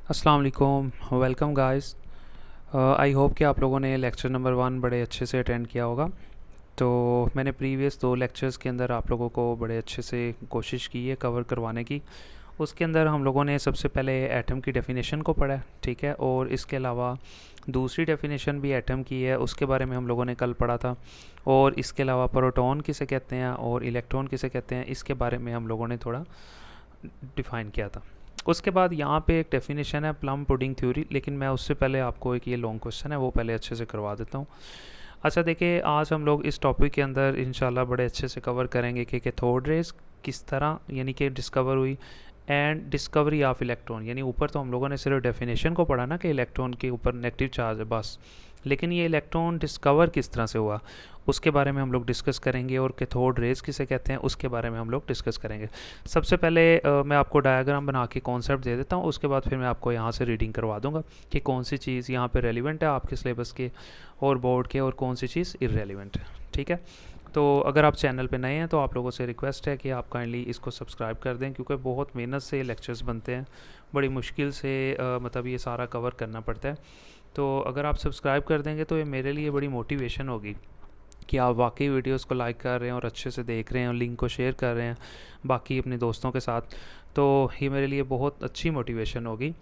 अस्सलाम वालेकुम। Welcome guys. I hope कि आप लोगों ने लेक्चर नंबर 1 बड़े अच्छे से अटेंड किया होगा। तो मैंने प्रीवियस 2 लेक्चर्स के अंदर आप लोगों को बड़े अच्छे से कोशिश की है कवर करवाने की। उसके अंदर हम लोगों ने सबसे पहले एटम की डेफिनेशन को पढ़ा है, ठीक है, और इसके अलावा दूसरी डेफिनेशन भी एटम की है, उसके बारे में हम लोगों ने कल पढ़ा था। और इसके अलावा प्रोटॉन किसे कहते हैं और इलेक्ट्रॉन किसे कहते हैं, इसके बारे में हम लोगों ने थोड़ा डिफ़ाइन किया था। उसके बाद यहाँ पे एक डेफिनेशन है प्लम पुडिंग थ्योरी, लेकिन मैं उससे पहले आपको एक ये लॉन्ग क्वेश्चन है वो पहले अच्छे से करवा देता हूँ। अच्छा देखिए, आज हम लोग इस टॉपिक के अंदर इंशाल्लाह बड़े अच्छे से कवर करेंगे कि कैथोड रेज किस तरह यानी कि डिस्कवर हुई एंड डिस्कवरी ऑफ इलेक्ट्रॉन। यानी ऊपर तो हम लोगों ने सिर्फ डेफिनेशन को पढ़ा ना कि इलेक्ट्रॉन के ऊपर नेगेटिव चार्ज है बस, लेकिन ये इलेक्ट्रॉन डिस्कवर किस तरह से हुआ उसके बारे में हम लोग डिस्कस करेंगे, और कैथोड रेज किसे कहते हैं उसके बारे में हम लोग डिस्कस करेंगे। सबसे पहले मैं आपको डायग्राम बना के कॉन्सेप्ट दे देता हूँ, उसके बाद फिर मैं आपको यहाँ से रीडिंग करवा दूँगा कि कौन सी चीज़ यहाँ पे रेलिवेंट है आपके सिलेबस के और बोर्ड के, और कौन सी चीज़ इररेलिवेंट है, ठीक है। तो अगर आप चैनल पे नए हैं तो आप लोगों से रिक्वेस्ट है कि आप काइंडली इसको सब्सक्राइब कर दें, क्योंकि बहुत मेहनत से लेक्चर्स बनते हैं, बड़ी मुश्किल से मतलब ये सारा कवर करना पड़ता है। तो अगर आप सब्सक्राइब कर देंगे तो ये मेरे लिए बड़ी मोटिवेशन होगी कि आप वाकई वीडियोस को लाइक कर रहे हैं और अच्छे से देख रहे हैं और लिंक को शेयर कर रहे हैं बाकी अपने दोस्तों के साथ। तो ये मेरे लिए बहुत अच्छी मोटिवेशन होगी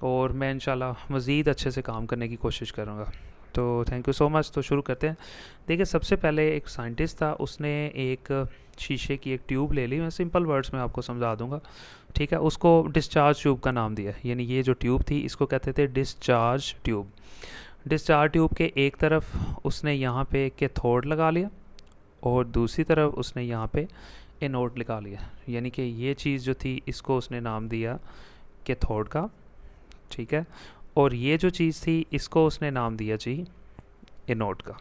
और मैं इंशाल्लाह मज़ीद अच्छे से काम करने की कोशिश करूँगा। तो थैंक यू सो मच। तो शुरू करते हैं। देखिए, सबसे पहले एक साइंटिस्ट था, उसने एक शीशे की एक ट्यूब ले ली। मैं सिंपल वर्ड्स में आपको समझा दूंगा, ठीक है। उसको डिस्चार्ज ट्यूब का नाम दिया, यानी ये जो ट्यूब थी इसको कहते थे डिस्चार्ज ट्यूब। डिस्चार्ज ट्यूब के एक तरफ उसने यहाँ पे कैथोड लगा लिया और दूसरी तरफ उसने यहाँ पे एनोड लगा लिया, यानी कि ये चीज़ जो थी इसको उसने नाम दिया कैथोड का, ठीक है। और ये जो चीज़ थी इसको उसने नाम दिया जी एनोड का।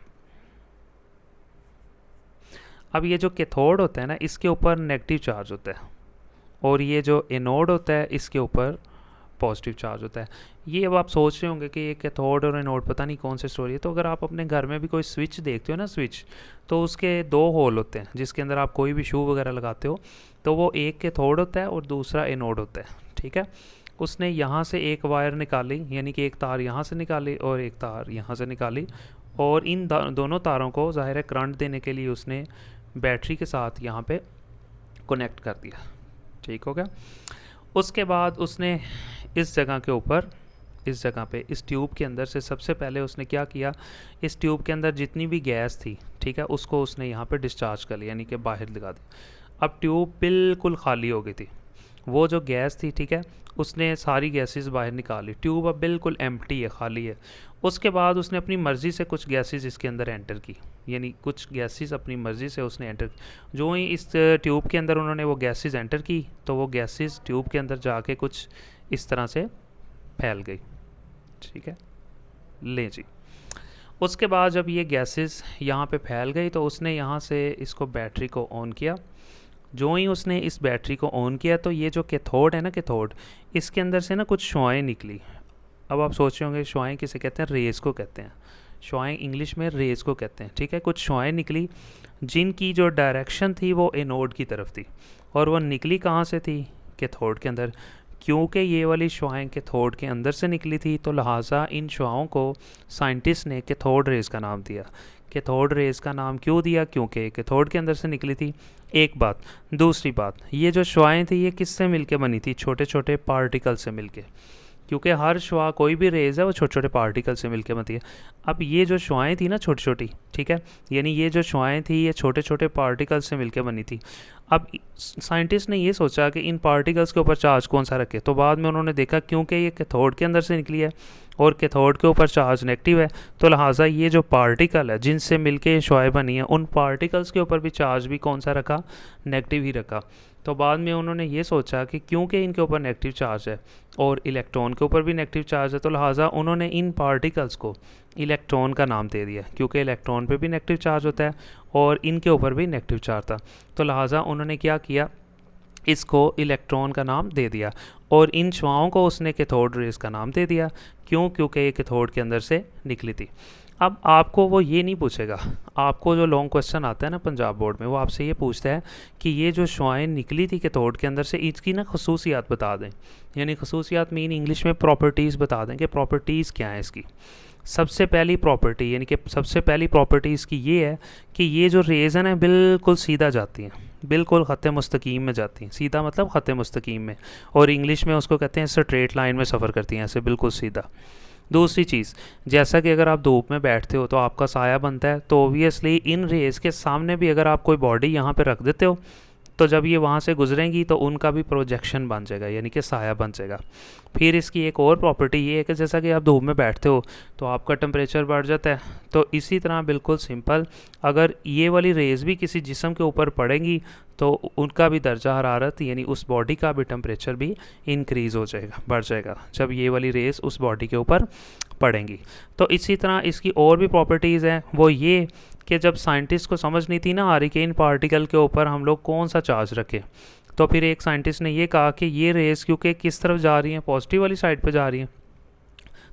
अब ये जो कैथोड होता है ना, इसके ऊपर नेगेटिव चार्ज होता है, और ये जो एनोड होता है इसके ऊपर पॉजिटिव चार्ज होता है। ये अब आप सोच रहे होंगे कि ये कैथोड और एनोड पता नहीं कौन सी स्टोरी है। तो अगर आप अपने घर में भी कोई स्विच देखते हो ना, स्विच, तो उसके 2 होल होते हैं जिसके अंदर आप कोई भी शू वगैरह लगाते हो, तो वो एक कैथोड होता है और दूसरा एनोड होता है, ठीक है। उसने यहाँ से एक वायर निकाली, यानी कि एक तार यहाँ से निकाली और एक तार यहाँ से निकाली, और इन दोनों तारों को ज़ाहिर है करंट देने के लिए उसने बैटरी के साथ यहाँ पे कनेक्ट कर दिया, ठीक हो गया। उसके बाद उसने इस जगह के ऊपर, इस जगह पे, इस ट्यूब के अंदर से सबसे पहले उसने क्या किया, इस ट्यूब के अंदर जितनी भी गैस थी, ठीक है, उसको उसने यहाँ पे डिस्चार्ज कर लिया, यानी कि बाहर लगा दिया। अब ट्यूब बिल्कुल खाली हो गई थी, वो जो गैस थी, ठीक है, उसने सारी गैसेस बाहर निकाली। ट्यूब अब बिल्कुल एम्प्टी है, खाली है। उसके बाद उसने अपनी मर्ज़ी से कुछ गैसेस इसके अंदर एंटर की, यानी कुछ गैसेस अपनी मर्ज़ी से उसने एंटर की। जो ही इस ट्यूब के अंदर उन्होंने वो गैसेस एंटर की, तो वो गैसेस ट्यूब के अंदर जाके कुछ इस तरह से फैल गई, ठीक है। लें जी, उसके बाद जब ये गैसेस यहाँ पे फैल गई तो उसने यहाँ से इसको बैटरी को ऑन किया। जो ही उसने इस बैटरी को ऑन किया तो ये जो कैथोड है ना, कैथोड, इसके अंदर से ना कुछ शुआएँ निकली। अब आप सोच रहे होंगे शुआएँ किसे कहते हैं, रेज़ को कहते हैं। शुआएँ इंग्लिश में रेज़ को कहते हैं, ठीक है। कुछ शुआएँ निकली जिनकी जो डायरेक्शन थी वो एनोड की तरफ थी, और वो निकली कहाँ से थी, कैथोड के अंदर। क्योंकि ये वाली शुआएँ कैथोड के अंदर से निकली थी तो लिहाजा इन शुआओं को साइंटिस्ट ने कैथोड रेज़ का नाम दिया। कैथोड रेज़ का नाम क्यों दिया, क्योंकि कैथोड के अंदर से निकली थी, एक बात। दूसरी बात, ये जो शुआएँ थी ये किससे मिलके बनी थी, छोटे छोटे पार्टिकल से मिलके, क्योंकि हर शुआ, कोई भी रेज़ है वो छोटे छोटे पार्टिकल से मिलके बनती है। अब ये जो शुआएँ थी ना छोटी छोटी, ठीक है, यानी ये जो शुआएँ थी ये छोटे छोटे पार्टिकल से मिलके बनी थी। अब साइंटिस्ट ने ये सोचा कि इन पार्टिकल्स के ऊपर चार्ज कौन सा रखे, तो बाद में उन्होंने देखा क्योंकि ये कैथोड के अंदर से निकली है और कैथोड के ऊपर चार्ज नेगेटिव है, तो लिहाजा ये जो पार्टिकल है जिनसे मिलके ये शुआएँ बनी हैं, उन पार्टिकल्स के ऊपर भी चार्ज भी कौन सा रखा, नेगेटिव ही रखा। तो बाद में उन्होंने ये सोचा कि क्योंकि इनके ऊपर नेगेटिव चार्ज है और इलेक्ट्रॉन के ऊपर भी नेगेटिव चार्ज है, तो लिहाजा उन्होंने इन पार्टिकल्स को इलेक्ट्रॉन का नाम दे दिया, क्योंकि इलेक्ट्रॉन पे भी नेगेटिव चार्ज होता है और इनके ऊपर भी नेगेटिव चार्ज था। तो लिहाजा उन्होंने क्या किया, इसको इलेक्ट्रॉन का नाम दे दिया, और इन शुआओं को उसने कैथोड रेज़ का नाम दे दिया। क्यों, क्योंकि ये कैथोड के अंदर से निकली थी। अब आपको वो ये नहीं पूछेगा, आपको जो लॉन्ग क्वेश्चन आता है ना पंजाब बोर्ड में, वो आपसे ये पूछता है कि ये जो शुआएँ निकली थी कैथोड के अंदर से, इसकी ना खसूसियात बता दें। यानी खसूसियात मीन इंग्लिश में प्रॉपर्टीज़ बता दें कि प्रॉपर्टीज़ क्या है इसकी। सबसे पहली प्रॉपर्टी यानी कि सबसे पहली प्रॉपर्टी इसकी ये है कि ये जो रेज़ है ना बिल्कुल सीधा जाती हैं, बिल्कुल ख़त मुस्तकीम में जाती हैं। सीधा मतलब ख़त मुस्तकीम में, और इंग्लिश में उसको कहते हैं स्ट्रेट लाइन में सफ़र करती हैं, ऐसे बिल्कुल सीधा। दूसरी चीज़, जैसा कि अगर आप धूप में बैठते हो तो आपका साया बनता है, तो ओबियसली इन रेज़ के सामने भी अगर आप कोई बॉडी यहाँ पे रख देते हो तो जब ये वहाँ से गुजरेंगी तो उनका भी प्रोजेक्शन बन जाएगा, यानी कि साया बन जाएगा। फिर इसकी एक और प्रॉपर्टी ये है कि जैसा कि आप धूप में बैठते हो तो आपका टेम्परेचर बढ़ जाता है, तो इसी तरह बिल्कुल सिंपल अगर ये वाली रेज़ भी किसी जिस्म के ऊपर पड़ेंगी तो उनका भी दर्जा हरारत यानी उस बॉडी का भी टेम्परेचर भी इंक्रीज़ हो जाएगा, बढ़ जाएगा जब ये वाली रेज़ उस बॉडी के ऊपर पड़ेंगी। तो इसी तरह इसकी और भी प्रॉपर्टीज़ हैं, वो ये कि जब साइंटिस्ट को समझ नहीं थी ना हारिकेन पार्टिकल के ऊपर हम लोग कौन सा चार्ज रखें, तो फिर एक साइंटिस्ट ने ये कहा कि ये रेस क्योंकि किस तरफ जा रही हैं, पॉजिटिव वाली साइड पे जा रही हैं,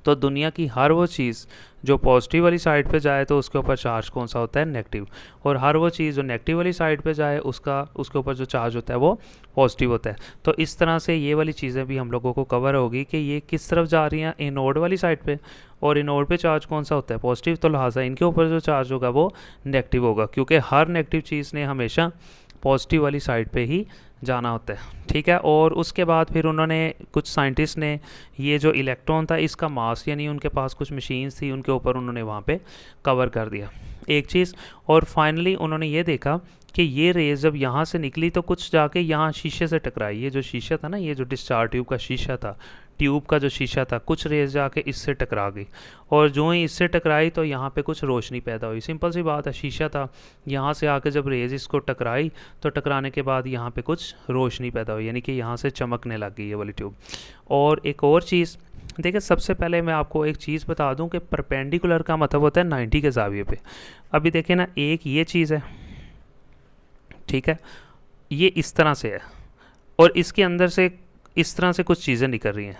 तो दुनिया की हर वो चीज़ जो पॉजिटिव वाली साइड पे जाए तो उसके ऊपर चार्ज कौन सा होता है, नेगेटिव, और हर वो चीज़ जो नेगेटिव वाली साइड पे जाए उसके ऊपर जो चार्ज होता है वो पॉजिटिव होता है। तो इस तरह से ये वाली चीज़ें भी हम लोगों को कवर होगी कि ये किस तरफ जा रही हैं, एनोड वाली साइड पे, और एनोड पे चार्ज कौन सा होता है, पॉजिटिव, तो लिहाजा इनके ऊपर जो चार्ज होगा वो नेगेटिव होगा, क्योंकि हर नेगेटिव चीज़ ने हमेशा पॉजिटिव वाली साइड पे ही जाना होता है। ठीक है, और उसके बाद फिर उन्होंने कुछ साइंटिस्ट ने ये जो इलेक्ट्रॉन था इसका मास यानी उनके पास कुछ मशीन्स थी उनके ऊपर उन्होंने वहाँ पे कवर कर दिया एक चीज़, और फाइनली उन्होंने ये देखा कि ये रेज जब यहाँ से निकली तो कुछ जाके यहाँ शीशे से टकराई। ये जो शीशा था ना, ये जो डिस्चार्ज ट्यूब का शीशा था, ट्यूब का जो शीशा था, कुछ रेज जाके इससे टकरा गई, और जो ही इससे टकराई तो यहाँ पे कुछ रोशनी पैदा हुई। सिंपल सी बात है, शीशा था, यहाँ से आके जब रेज इसको टकराई तो टकराने के बाद यहाँ पे कुछ रोशनी पैदा हुई, यानी कि यहाँ से चमकने लग गई ये वाली ट्यूब। और एक और चीज़ देखिए, सबसे पहले मैं आपको एक चीज़ बता दूं कि परपेंडिकुलर का मतलब होता है 90 के ज़ाविये पे। अभी देखिए ना, एक ये चीज़ है, ठीक है, ये इस तरह से है और इसके अंदर से इस तरह से कुछ चीज़ें निकल रही हैं।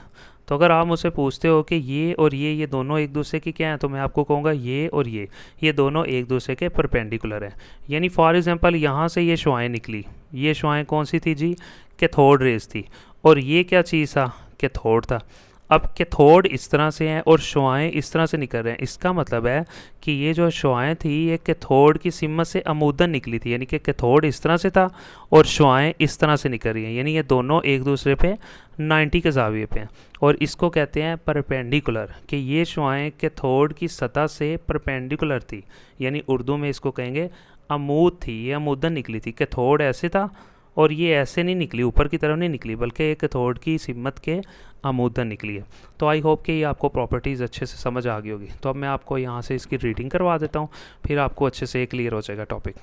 तो अगर आप मुझसे पूछते हो कि ये और ये दोनों एक दूसरे की क्या हैं, तो मैं आपको कहूँगा ये और ये दोनों एक दूसरे के परपेंडिकुलर हैं। यानी फॉर एग्जांपल यहाँ से ये शुआएँ निकली, ये शुआएँ कौन सी थी जी, कैथोड रेज थी, और ये क्या चीज़ था, कैथोड था। अब कैथोड इस तरह से हैं और शुआएँ इस तरह से निकल रहे हैं, इसका मतलब है कि ये जो शुआएँ थी ये कैथोड की सिमत से अमूदन निकली थी, यानी कि कैथोड इस तरह से था और शुआएँ इस तरह से निकल रही हैं, यानी ये दोनों एक दूसरे पे 90 के ज़ाविये पे हैं, और इसको कहते हैं परपेंडिकुलर, कि ये शुआएँ कैथोड की सतह से परपेंडिकुलर थी, यानी उर्दू में इसको कहेंगे अमूद थी, ये अमूदन निकली थी। कैथोड ऐसे था और ये ऐसे नहीं निकली, ऊपर की तरफ नहीं निकली, बल्कि एक कैथोड की सिमत के अमूदन निकली है। तो आई होप कि ये आपको प्रॉपर्टीज़ अच्छे से समझ आ गई होगी। तो अब मैं आपको यहाँ से इसकी रीडिंग करवा देता हूँ, फिर आपको अच्छे से क्लियर हो जाएगा टॉपिक।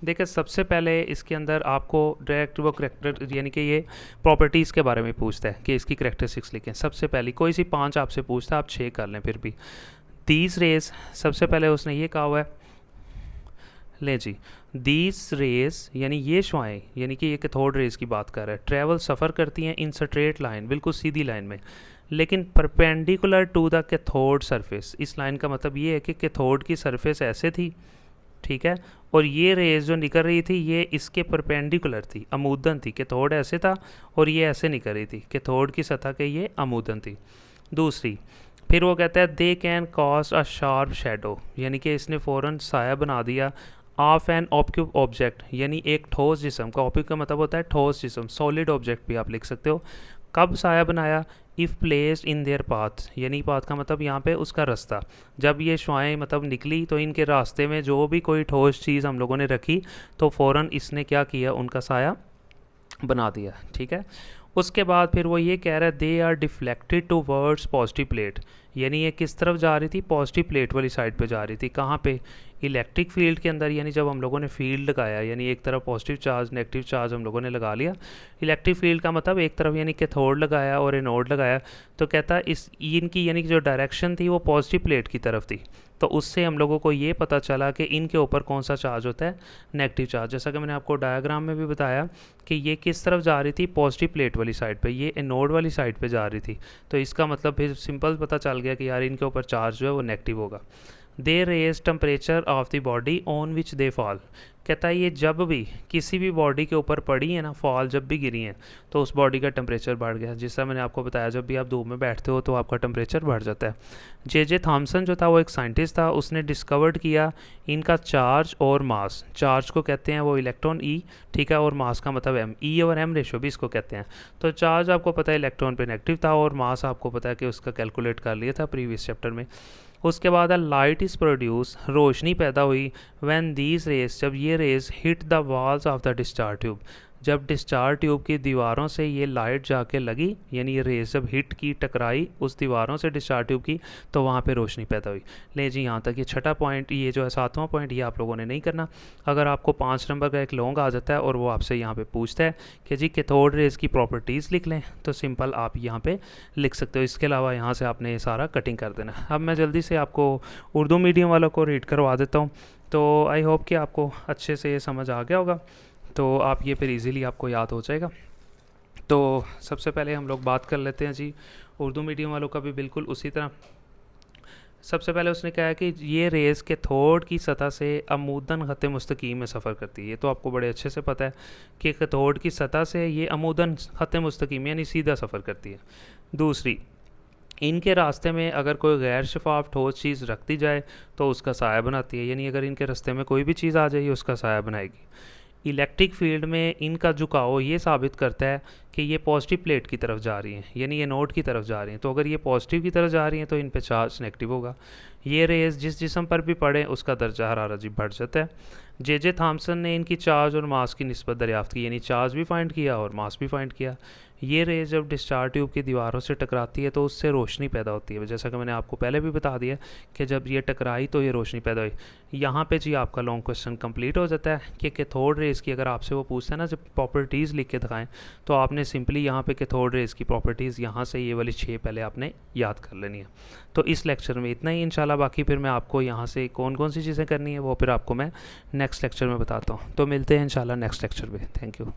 देखिए, सबसे पहले इसके अंदर आपको डायरेक्ट वो करेक्टर यानी कि ये प्रॉपर्टीज़ के बारे में पूछता है कि इसकी करेक्टरिस्टिक्स लिखें। सबसे पहली कोई सी 5 आपसे पूछता है, आप 6 कर लें फिर भी। दीज रेज, सबसे पहले उसने ये कहा हुआ है, ले जी, दीज रेज यानी ये शुआएँ, यानी कि ये कैथोड रेज की बात कर रहा है, ट्रैवल सफ़र करती हैं इन स्ट्रेट लाइन, बिल्कुल सीधी लाइन में, लेकिन perpendicular to the cathode surface. इस लाइन का मतलब ये है कि कैथोड की सरफेस ऐसे थी, ठीक है, और ये रेज जो निकल रही थी ये इसके परपेंडिकुलर थी, अमूदन थी। कैथोड ऐसे था और ये ऐसे निकल रही थी, कैथोड की सतह के ये अमूदन थी। दूसरी, फिर वो कहता है they can cause a sharp shadow, यानी कि इसने फ़ौरन साया बना दिया ऑफ एन ऑब्क्यूब ऑब्जेक्ट, यानी एक ठोस जिस्म का, ऑब्क्यूब का मतलब होता है ठोस जिस्म, सॉलिड ऑब्जेक्ट भी आप लिख सकते हो। कब साया बनाया, if placed in their path, यानी पाथ का मतलब यहाँ पे उसका रास्ता। जब ये शुआएँ मतलब निकली तो इनके रास्ते में जो भी कोई ठोस चीज़ हम लोगों ने रखी तो फ़ौरन इसने क्या किया, उनका साया बना दिया, ठीक है। उसके बाद फिर वो ये कह रहा है they are deflected towards positive plate, यानी ये किस तरफ जा रही थी, पॉजिटिव प्लेट वाली साइड पे जा रही थी। कहाँ पे, इलेक्ट्रिक फील्ड के अंदर यानी जब हम लोगों ने फील्ड लगाया, यानी एक तरफ पॉजिटिव चार्ज नेगेटिव चार्ज हम लोगों ने लगा लिया, इलेक्ट्रिक फील्ड का मतलब एक तरफ यानी कैथोड लगाया और एनोड लगाया, तो कहता है इस इनकी यानी कि जो डायरेक्शन थी वो पॉजिटिव प्लेट की तरफ थी, तो उससे हम लोगों को ये पता चला कि इनके ऊपर कौन सा चार्ज होता है, नेगेटिव चार्ज। जैसा कि मैंने आपको डायग्राम में भी बताया कि ये किस तरफ जा रही थी, पॉजिटिव प्लेट वाली साइड पे, ये एनोड वाली साइड पे जा रही थी, तो इसका मतलब फिर सिंपल पता चल गया कि यार इनके ऊपर चार्ज जो है वो नेगेटिव होगा। They raise temperature of the body on which they fall, कहता है ये जब भी किसी भी बॉडी के ऊपर पड़ी है ना, फॉल जब भी गिरी है, तो उस बॉडी का टेम्परेचर बढ़ गया। जिस तरह मैंने आपको बताया जब भी आप धूप में बैठते हो तो आपका टेम्परेचर बढ़ जाता है। जे थॉमसन जो था वो एक साइंटिस्ट था, उसने डिस्कवर्ड किया इनका चार्ज और मास, चार्ज को कहते हैं वो इलेक्ट्रॉन ई, ठीक है, और मास का मतलब एम, ई और एम रेशो भी इसको कहते हैं। तो चार्ज आपको पता है इलेक्ट्रॉन पे नेगेटिव था, और मास आपको पता है कि उसका कैलकुलेट कर लिया था प्रीवियस चैप्टर में। उसके बाद लाइट इज़ प्रोड्यूस, रोशनी पैदा हुई, व्हेन दीज रेज, जब ये rays hit the walls of the discharge tube, जब डिस्चार्ज ट्यूब की दीवारों से ये लाइट जाके लगी, यानी ये रेज जब हिट की, टकराई उस दीवारों से डिस्चार्ज ट्यूब की, तो वहाँ पे रोशनी पैदा हुई। ले जी यहाँ तक ये छठा पॉइंट, ये जो है 7वां पॉइंट, ये आप लोगों ने नहीं करना। अगर आपको 5 नंबर का एक लॉन्ग आ जाता है और वो आपसे यहाँ पे पूछता है कि जी कैथोड रेज की प्रॉपर्टीज़ लिख लें, तो सिंपल आप यहाँ पे लिख सकते हो। इसके अलावा यहाँ से आपने सारा कटिंग कर देना। अब मैं जल्दी से आपको उर्दू मीडियम वालों को रीड करवा देता हूँ, तो आई होप कि आपको अच्छे से ये समझ आ गया होगा, तो आप ये फिर इजीली आपको याद हो जाएगा। तो सबसे पहले हम लोग बात कर लेते हैं जी उर्दू मीडियम वालों का भी बिल्कुल उसी तरह। सबसे पहले उसने कहा कि ये रेस कैथोड की सतह से अमूदन ख़त मुस्तकीम में सफ़र करती है। ये तो आपको बड़े अच्छे से पता है कि कैथोड की सतह से ये अमूदन ख़त मुस्तकीम यानी सीधा सफ़र करती है। दूसरी, इनके रास्ते में अगर कोई गैर शफाफ ठोस चीज़ रख दी जाए तो उसका साया बनाती है, यानी अगर इनके रास्ते में कोई भी चीज़ आ जाए उसका साया बनाएगी। इलेक्ट्रिक फील्ड में इनका झुकाव ये साबित करता है कि ये पॉजिटिव प्लेट की तरफ जा रही हैं, यानी ये नोड की तरफ जा रही हैं, तो अगर ये पॉजिटिव की तरफ जा रही हैं तो इन पे चार्ज नेगेटिव होगा। ये रेज जिस जिस्म पर भी पड़े उसका दर्जा हरारत जी बढ़ जाता है। जे थॉमसन ने इनकी चार्ज और मास की निस्बत दरियाफ्त की, यानी चार्ज भी फाइंड किया और मास भी फाइंड किया। ये रेज जब डिस्चार्ज ट्यूब की दीवारों से टकराती है तो उससे रोशनी पैदा होती है, जैसा कि मैंने आपको पहले भी बता दिया कि जब ये टकराई तो ये रोशनी पैदा हुई। यहाँ पे जी आपका लॉन्ग क्वेश्चन कंप्लीट हो जाता है कि कैथोड रेज की अगर आपसे वो पूछता है ना जब प्रॉपर्टीज़ लिख के दिखाएं, तो आपने सिंपली यहाँ पे कैथोड रेज की प्रॉपर्टीज़ यहाँ से ये वाली 6 पहले आपने याद कर लेनी है। तो इस लेक्चर में इतना ही इंशाल्लाह, बाकी फिर मैं आपको यहाँ से कौन कौन सी चीज़ें करनी है वो फिर आपको मैं नेक्स्ट लेक्चर में बताता हूँ। तो मिलते हैं इंशाल्लाह नेक्स्ट लेक्चर में। Thank you.